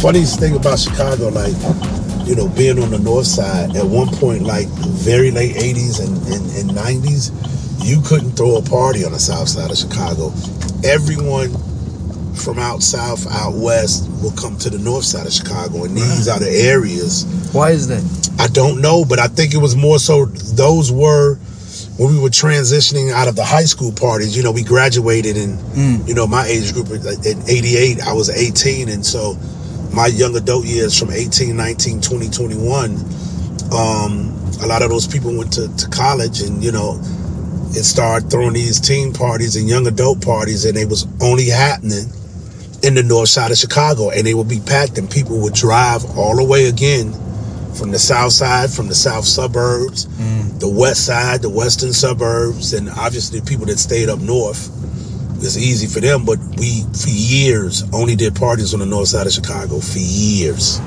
funniest thing about Chicago, like, you know, being on the north side, at one point, like very late 80s and 90s, you couldn't throw a party on the south side of Chicago. Everyone from out south, out west will come to the north side of Chicago, and these are the areas. Why is that? I don't know, but I think it was more so those were when we were transitioning out of the high school parties. You know, we graduated in, you know, my age group in 88, I was 18, and so my young adult years from 18, 19, 20, 21, a lot of those people went to college, and, you know, it started throwing these teen parties and young adult parties, and they was only happening in the north side of Chicago, and they would be packed, and people would drive all the way again from the south side, from the south suburbs, the west side, the western suburbs, and obviously people that stayed up north. It's easy for them, but we, for years, only did parties on the north side of Chicago, for years.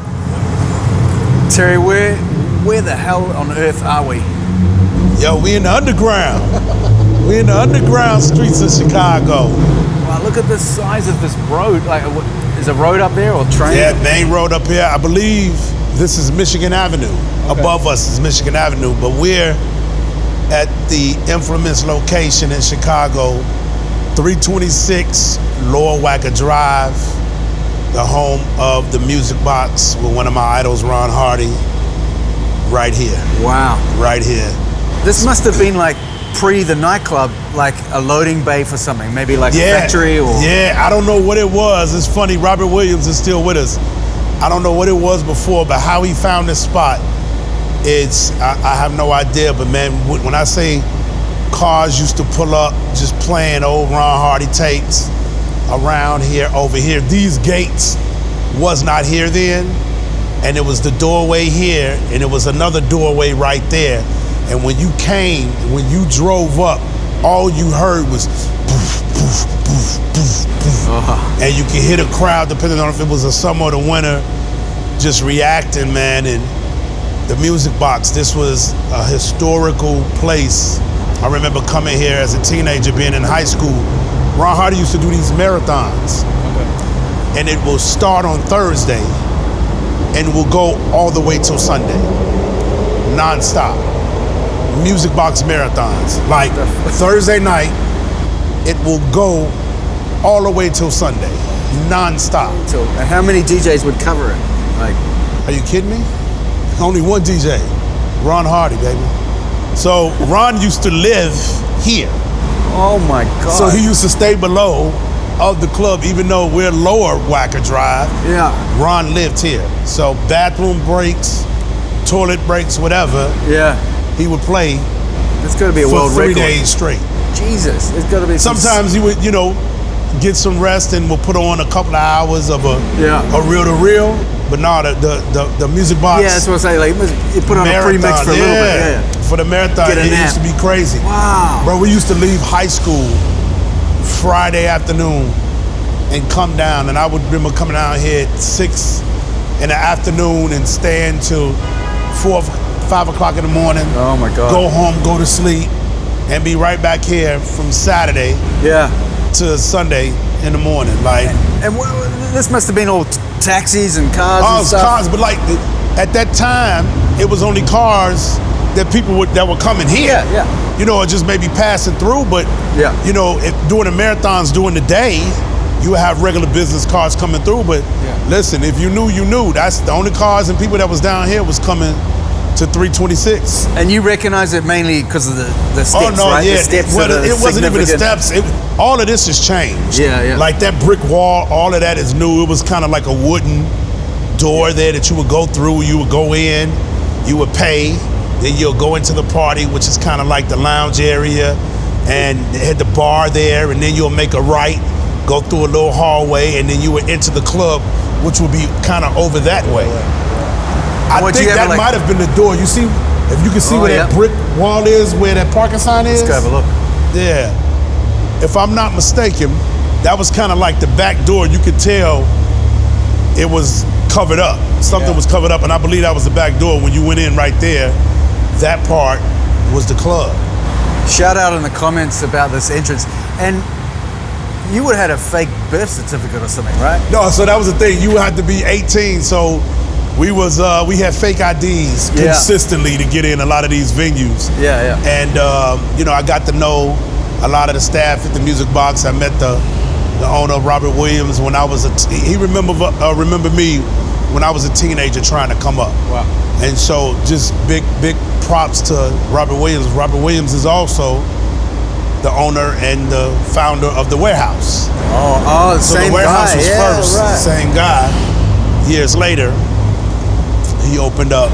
Terry, where the hell on earth are we? Yo, we in the underground. We in the underground streets of Chicago. Wow, look at the size of this road. Like, is a road up there or train? Yeah, main road up here. I believe this is Michigan Avenue. Okay. Above us is Michigan Avenue, but we're at the infamous location in Chicago, 326 Lower Wacker Drive, the home of the Music Box with one of my idols, Ron Hardy. Right here. Wow. Right here. This must have been like pre the nightclub, like a loading bay for something, maybe like a factory or... Yeah, I don't know what it was. It's funny, Robert Williams is still with us. I don't know what it was before, but how he found this spot, I have no idea. But man, when I say cars used to pull up just playing old Ron Hardy tapes around here, over here, these gates was not here then. And it was the doorway here, and it was another doorway right there. And when you came, when you drove up, all you heard was poof, poof, poof, poof, poof. And you could hear the crowd, depending on if it was the summer or the winter, just reacting, man. And the Music Box, this was a historical place. I remember coming here as a teenager, being in high school. Ron Hardy used to do these marathons. Okay. And it will start on Thursday and will go all the way till Sunday, non-stop. Music Box marathons. Like Thursday night, it will go all the way till Sunday, non-stop. And how many DJs would cover it? Like, are you kidding me? Only one DJ, Ron Hardy, baby. So Ron used to live here. Oh my God. So he used to stay below of the club, even though we're Lower Wacker Drive. Yeah. Ron lived here. So bathroom breaks, toilet breaks, whatever. Yeah. He would play. It's got to be a world record. For 3 days straight. Jesus, it's got to be. Sometimes he would, you know, get some rest and we'll put on a couple of hours of a reel-to-reel. But no, the Music Box. Yeah, that's what I say. Like, you put on marathon, a pre-mix for a little bit. Yeah. For the marathon, it used to be crazy. Wow. Bro, we used to leave high school Friday afternoon and come down, and I would remember coming down here at 6 in the afternoon and staying till 4, 5 o'clock in the morning. Oh my God. Go home, go to sleep, and be right back here from Saturday to Sunday in the morning. Like, and this must have been all taxis and cars and stuff. Cars, but like at that time, it was only cars that people that were coming here. Yeah. You know, or just maybe passing through, but you know, if during the marathons during the day, you would have regular business cars coming through. But listen, if you knew, you knew. That's the only cars and people that was down here was coming to 326. And you recognize it mainly because of the steps, right? Yeah. The steps it wasn't even the steps. All of this has changed. Yeah. Like that brick wall, all of that is new. It was kind of like a wooden door there that you would go through. You would go in, you would pay, then you'll go into the party, which is kind of like the lounge area, and they had the bar there, and then you'll make a right, go through a little hallway, and then you would enter the club, which would be kind of over that way. I think that might have been the door. You see, if you can see where that brick wall is, where that parking sign is. Let's go have a look. Yeah. If I'm not mistaken, that was kind of like the back door. You could tell it was covered up. Something was covered up, and I believe that was the back door. When you went in right there, that part was the club. Shout out in the comments about this entrance. And you would have had a fake birth certificate or something, right? No, so that was the thing. You had to be 18, so we had fake IDs consistently to get in a lot of these venues. Yeah. And I got to know a lot of the staff at the Music Box. I met the owner, Robert Williams, when I was he remembered me when I was a teenager trying to come up. Wow. And so just big props to Robert Williams. Robert Williams is also the owner and the founder of the Warehouse. Oh, so same the Warehouse guy. was first, right. Same guy. Years later, he opened up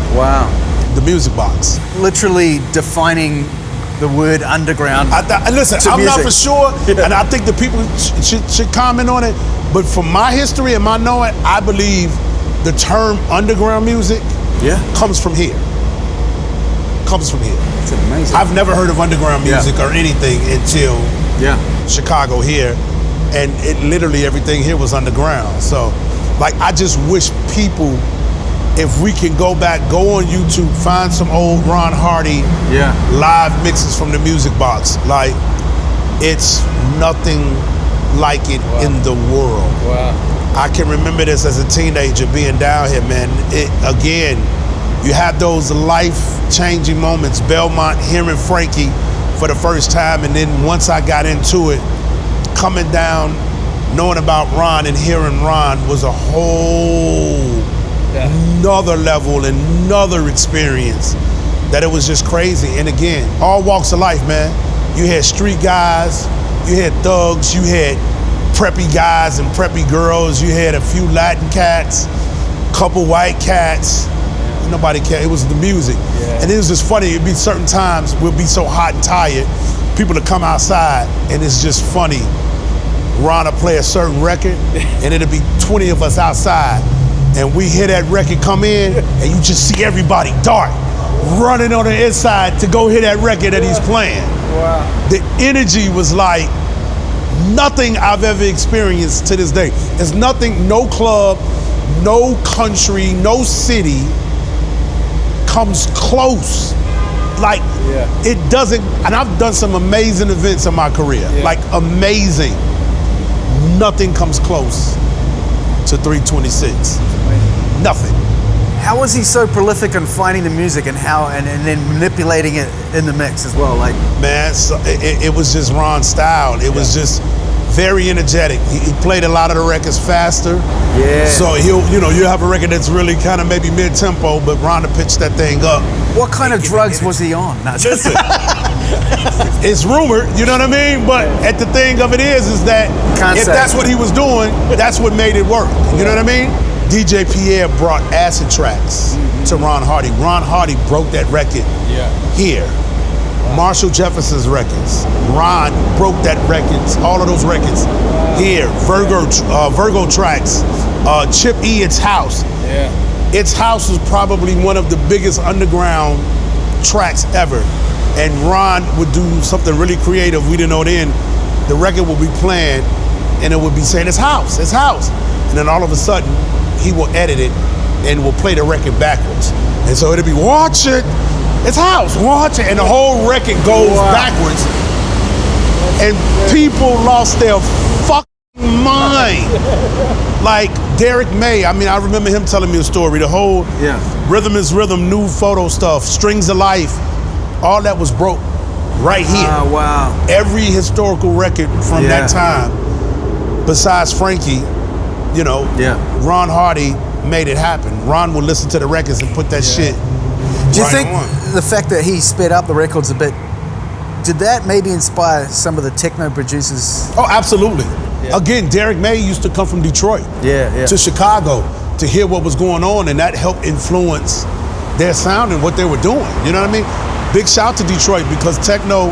the Music Box. Literally defining the word underground. Listen, I'm music. not for sure, and I think the people should comment on it, but from my history and my knowing, I believe the term underground music comes from here. Comes from here. It's amazing. I've never heard of underground music or anything until Chicago here, and it literally everything here was underground. So, like, I just wish people, if we can go on YouTube, find some old Ron Hardy live mixes from the Music Box. Like, it's nothing like it in the world. Wow. I can remember this as a teenager being down here, man. Again, you have those life-changing moments. Belmont, hearing Frankie for the first time, and then once I got into it, coming down, knowing about Ron and hearing Ron was a whole another level, another experience that it was just crazy. And again, all walks of life, man. You had street guys, you had thugs, you had preppy guys and preppy girls, you had a few Latin cats, couple white cats. Nobody cared. It was the music. And it was just funny. It'd be certain times we'll be so hot and tired, people to come outside, and it's just funny. Ron will play a certain record, and it'll be 20 of us outside, and we hear that record come in, and you just see everybody dart, running on the inside to go hear that record that he's playing. Wow. The energy was like nothing I've ever experienced to this day. There's nothing, no club, no country, no city comes close. Like, it doesn't, and I've done some amazing events in my career, like amazing. Nothing comes close to 326. Nothing. How was he so prolific in finding the music and then manipulating it in the mix as well? Like, man, so it was just Ron's style. It was just very energetic. He played a lot of the records faster. Yeah. So you'll have a record that's really kind of maybe mid-tempo, but Ron will pitch that thing up. What kind of drugs was he on? Listen, it's rumored, you know what I mean? But at the thing of it is that if that's what he was doing, that's what made it work. You know what I mean? DJ Pierre brought acid tracks to Ron Hardy. Ron Hardy broke that record here. Marshall Jefferson's records. Ron broke that records, all of those records here. Virgo tracks. Chip E, It's House. It's House was probably one of the biggest underground tracks ever. And Ron would do something really creative. We didn't know then. The record would be playing and it would be saying, it's House, it's House. And then all of a sudden, he will edit it and will play the record backwards. And so it'll be, watch it, it's House, watch it. And the whole record goes backwards. And people lost their fucking mind. Like Derek May, I mean, I remember him telling me a story. The whole Rhythm is Rhythm, new photo stuff, Strings of Life, all that was broke right here. Oh, wow. Every historical record from that time, besides Frankie, Ron Hardy made it happen. Ron would listen to the records and put that shit. Do you think the fact that he sped up the records a bit, did that maybe inspire some of the techno producers? Oh, absolutely. Again, Derek May used to come from Detroit to Chicago to hear what was going on, and that helped influence their sound and what they were doing. You know what I mean? Big shout to Detroit, because techno,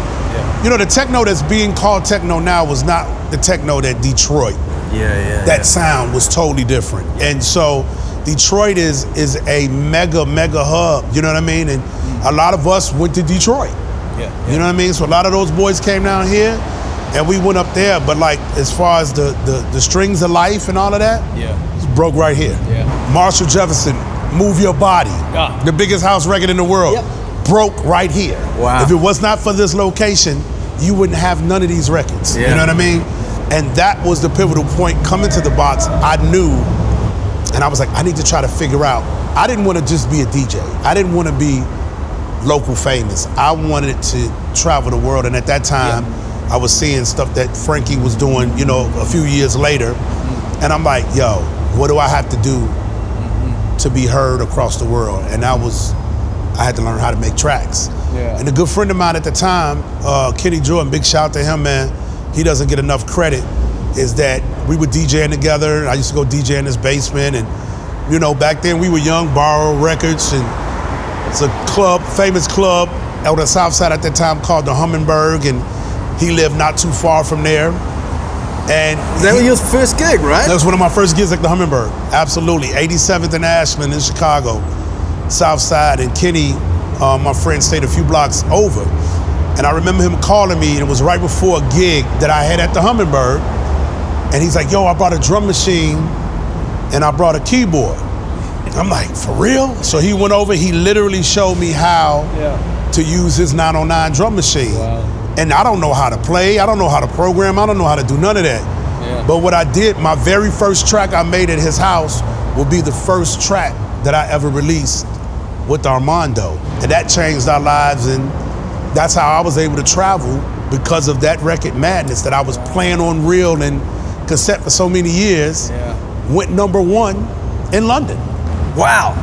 the techno that's being called techno now was not the techno that Detroit. That sound was totally different. And so Detroit is a mega hub, you know what I mean? And a lot of us went to Detroit. You know what I mean? So a lot of those boys came down here and we went up there, but like as far as the Strings of Life and all of that, it's broke right here. Marshall Jefferson, Move Your Body, the biggest house record in the world, broke right here. Wow. If it was not for this location, you wouldn't have none of these records. You know what I mean? And that was the pivotal point. Coming to the box, I knew, and I was like, I need to try to figure out. I didn't want to just be a DJ. I didn't want to be local famous. I wanted to travel the world. And at that time, I was seeing stuff that Frankie was doing, you know, a few years later. And I'm like, yo, what do I have to do to be heard across the world? And I had to learn how to make tracks. And a good friend of mine at the time, Kenny Jordan, big shout out to him, man. He doesn't get enough credit, is that we were DJing together. I used to go DJ in his basement. And, you know, back then we were young, borrow records. And it's a club, famous club on the South Side at that time called the Hummingbird. And he lived not too far from there. And that was your first gig, right? That was one of my first gigs at the Hummingbird. Absolutely. 87th and Ashland in Chicago, South Side. And Kenny, my friend, stayed a few blocks over. And I remember him calling me, and it was right before a gig that I had at the Hummingbird. And he's like, yo, I brought a drum machine and I brought a keyboard. I'm like, for real? So he went over, he literally showed me how to use his 909 drum machine. Wow. And I don't know how to play, I don't know how to program, I don't know how to do none of that. But what I did, my very first track I made at his house will be the first track that I ever released with Armando. And that changed our lives, and that's how I was able to travel, because of that record Madness that I was playing on reel and cassette for so many years. Went #1 in London. Wow.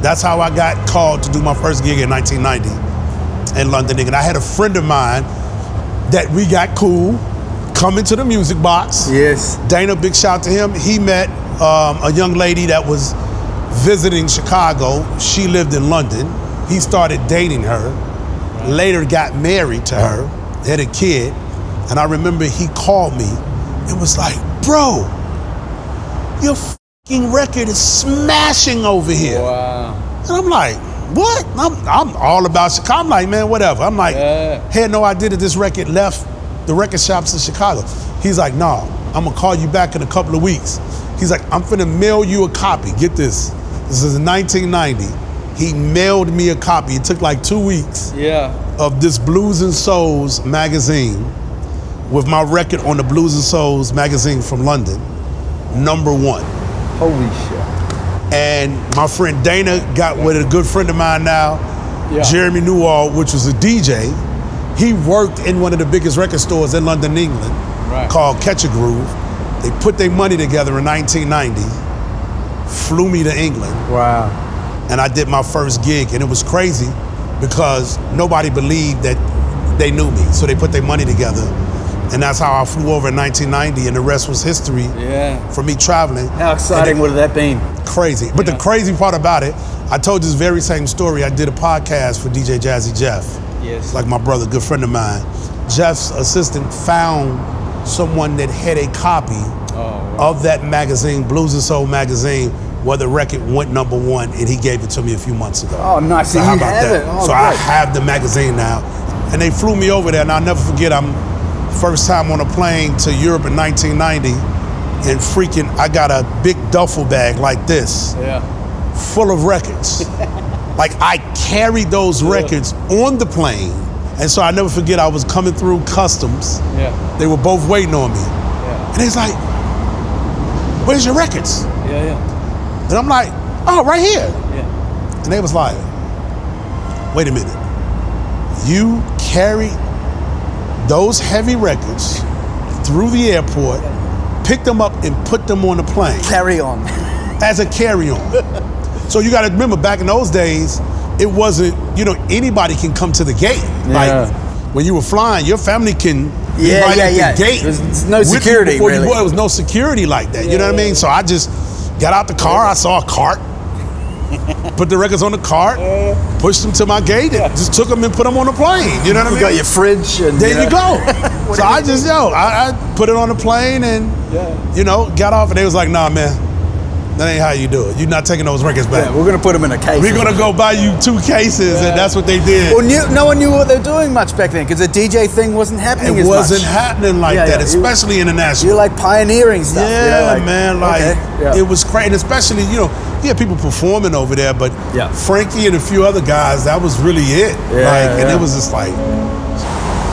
That's how I got called to do my first gig in 1990 in London. And I had a friend of mine that we got cool coming to the Music Box. Yes. Dana, big shout to him. He met a young lady that was visiting Chicago. She lived in London. He started dating her, later got married to her, had a kid. And I remember he called me and was like, bro, your f***ing record is smashing over here. Wow. And I'm like, what? I'm all about Chicago. I'm like, man, whatever. I'm like, had no idea that this record left the record shops in Chicago. He's like, nah, I'm gonna call you back in a couple of weeks. He's like, I'm finna mail you a copy. Get this. This is in 1990. He mailed me a copy. It took like 2 weeks of this Blues and Souls magazine with my record on the Blues and Souls magazine from London, #1. Holy shit. And my friend Dana got with a good friend of mine now, Jeremy Newall, which was a DJ. He worked in one of the biggest record stores in London, England, called Catch a Groove. They put their money together in 1990, flew me to England. Wow. And I did my first gig, and it was crazy because nobody believed that they knew me. So they put their money together. And that's how I flew over in 1990, and the rest was history for me traveling. How exciting would have that been? Crazy. But the crazy part about it, I told this very same story. I did a podcast for DJ Jazzy Jeff. Yes. Like my brother, good friend of mine. Jeff's assistant found someone that had a copy of that magazine, Blues and Soul magazine, where the record went #1, and he gave it to me a few months ago. Oh, nice. So So how you about have that? it. Oh, so great. I have the magazine now. And they flew me over there, and I'll never forget, I'm first time on a plane to Europe in 1990, and freaking, I got a big duffel bag like this, full of records. Like, I carried those records on the plane. And so I never forget, I was coming through customs. They were both waiting on me. And he's like, where's your records? And I'm like, oh, right here. And they was like, wait a minute. You carried those heavy records through the airport, picked them up and put them on the plane. Carry on. As a carry-on. So you gotta remember, back in those days, it wasn't, you know, anybody can come to the gate. Like, when you were flying, your family can be right at the gate. There's no security, before really. There was no security like that, you know what I mean? So I just got out the car, I saw a cart, put the records on the cart, pushed them to my gate, and just took them and put them on the plane, you know what I mean? You got your fridge. And there you go. So I just, I put it on the plane and, you know, got off, and they was like, nah, man, that ain't how you do it. You're not taking those records back. Yeah, we're going to put them in a case. We're going to go buy you 2 cases, and that's what they did. Well, no one knew what they were doing much back then, because the DJ thing wasn't happening as much. It wasn't happening like that, especially internationally. You're like pioneering stuff. Yeah, man, okay. it was crazy. And especially, you know, you had people performing over there, but Frankie and a few other guys, that was really it. And it was just like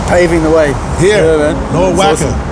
paving the way. Here, man. Lord Wacker. Awesome.